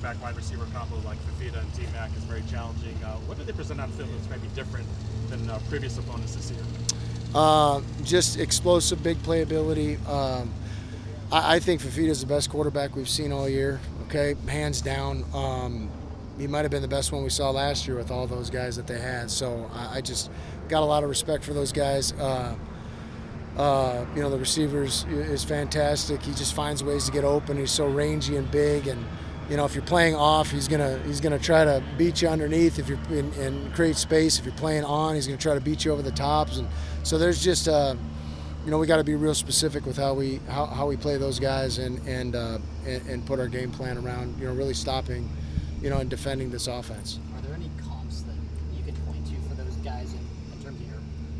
quarterback wide receiver combo like Fafita and T-Mac is very challenging. What do they present on film that's maybe different than previous opponents this year? Just explosive, big playability. I think Fafita is the best quarterback we've seen all year. Okay, hands down. He might have been the best one we saw last year with all those guys that they had. So I just got a lot of respect for those guys. The receivers is fantastic. He just finds ways to get open. He's so rangy and big, and if you're playing off, he's gonna try to beat you underneath. If you're and create space. If you're playing on, he's gonna try to beat you over the tops. And so there's just we got to be real specific with how we play those guys and put our game plan around really stopping and defending this offense. Are there any comps that you can point to for those guys in terms of your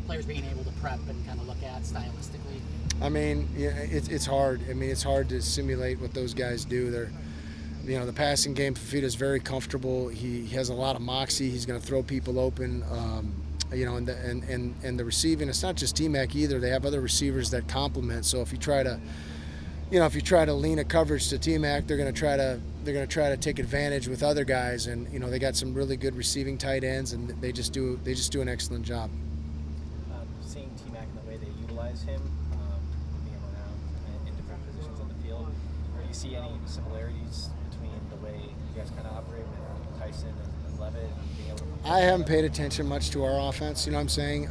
players being able to prep and kind of look at stylistically? I mean, it's hard. I mean, it's hard to simulate what those guys do. They're, the passing game, Fafita is very comfortable. He has a lot of moxie. He's going to throw people open. And the receiving, it's not just T-Mac either. They have other receivers that complement. So if you try to lean a coverage to T-Mac, they're going to try to take advantage with other guys. And they got some really good receiving tight ends, and they just do an excellent job. Seeing T-Mac and the way they utilize him, moving him around in different positions on the field, do you see any similarities between the way you guys kind of operate with Tyson and Levitt and being able to? I haven't paid attention much to our offense, what I'm saying?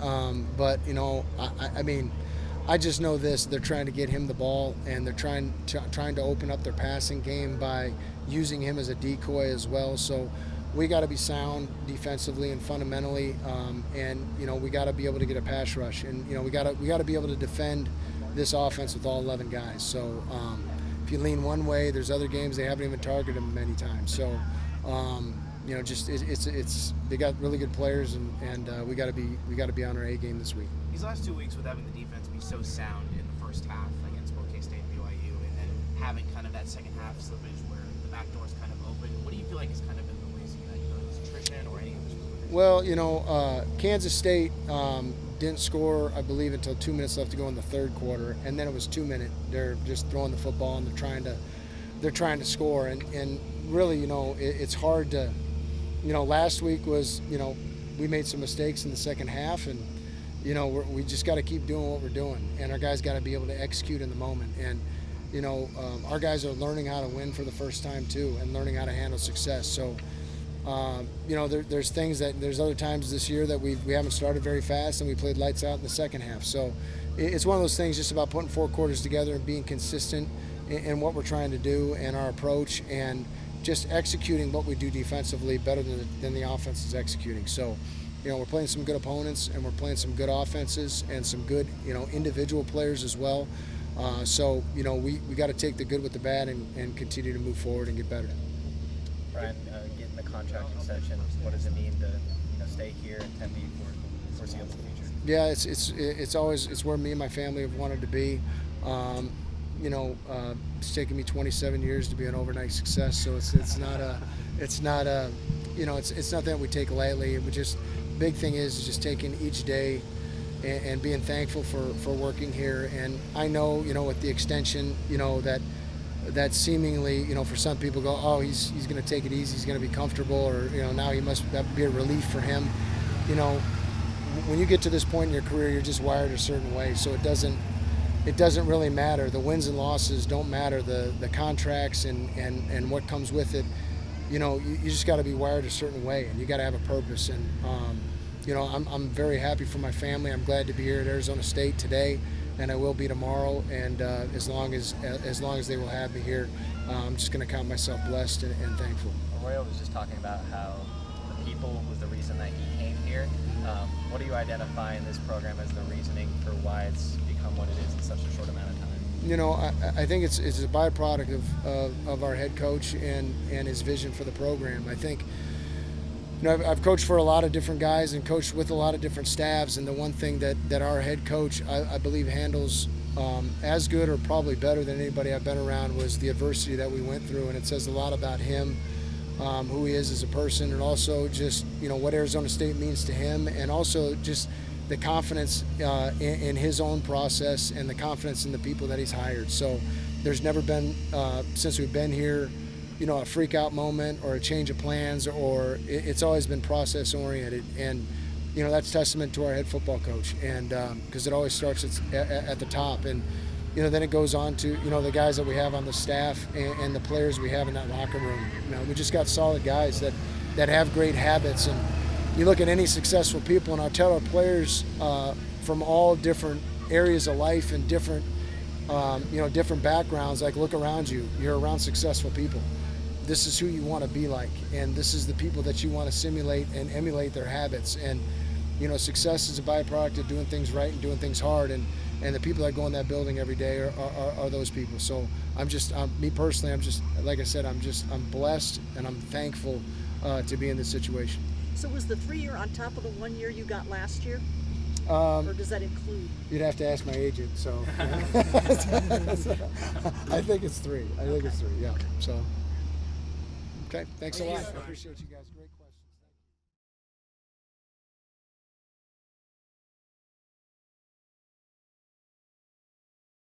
But I just know this: they're trying to get him the ball, and they're trying to open up their passing game by using him as a decoy as well. So we got to be sound defensively and fundamentally, and we got to be able to get a pass rush, and we got to be able to defend this offense with all 11 guys. So if you lean one way, there's other games they haven't even targeted him many times. So. They got really good players, and we got to be on our A game this week. These last 2 weeks with having the defense be so sound in the first half against both K-State and BYU, and then having kind of that second half slippage where the back door is kind of open, what do you feel like has kind of been the reason that it's attrition or any other? Well, Kansas State didn't score, I believe, until 2 minutes left to go in the third quarter, and then it was 2 minutes. They're just throwing the football and they're trying to score, and really, it's hard to. Last week was, we made some mistakes in the second half, and, we just got to keep doing what we're doing, and our guys got to be able to execute in the moment. And, our guys are learning how to win for the first time too, and learning how to handle success. So, there's other times this year that we haven't started very fast, and we played lights out in the second half. So, it's one of those things just about putting 4 quarters together and being consistent in what we're trying to do and our approach, and just executing what we do defensively better than the offense is executing. So, we're playing some good opponents, and we're playing some good offenses and some good, individual players as well. We got to take the good with the bad and continue to move forward and get better. Brian, getting the contract extension, what does it mean to stay here in Tempe for foreseeable future? Yeah, it's where me and my family have wanted to be. It's taken me 27 years to be an overnight success, so it's nothing that we take lightly. We just, big thing is just taking each day and being thankful for working here. And I know, with the extension, that seemingly, for some people go, oh, he's going to take it easy, he's going to be comfortable, or now that would be a relief for him. When you get to this point in your career, you're just wired a certain way, so it doesn't really matter. The wins and losses don't matter. The contracts and what comes with it, you just got to be wired a certain way, and you got to have a purpose. And I'm very happy for my family. I'm glad to be here at Arizona State today, and I will be tomorrow. And as long as they will have me here, I'm just going to count myself blessed and thankful. Royal was just talking about how the people was the reason that he came here. What do you identify in this program as the reasoning for why it's become what it is in such a short amount of time? I think it's a byproduct of our head coach and his vision for the program. I think, I've coached for a lot of different guys and coached with a lot of different staffs, and the one thing that our head coach, I believe, handles as good or probably better than anybody I've been around was the adversity that we went through, and it says a lot about him, who he is as a person, and also just what Arizona State means to him, and also just the confidence in his own process and the confidence in the people that he's hired. So there's never been, since we've been here, a freak out moment or a change of plans, or it's always been process oriented. And that's testament to our head football coach, and because it always starts at the top, and then it goes on to the guys that we have on the staff and the players we have in that locker room. We just got solid guys that have great habits. And you look at any successful people, and I tell our players from all different areas of life and different different backgrounds, like, look around you. You're around successful people. This is who you want to be like, and this is the people that you want to simulate and emulate their habits. And success is a byproduct of doing things right and doing things hard, and the people that go in that building every day are those people. So me personally, like I said, I'm blessed and I'm thankful to be in this situation. So was the 3-year on top of the 1 year you got last year? Or does that include? You'd have to ask my agent. So I think it's 3. Yeah. So okay, thanks a lot. I appreciate you guys. Great question.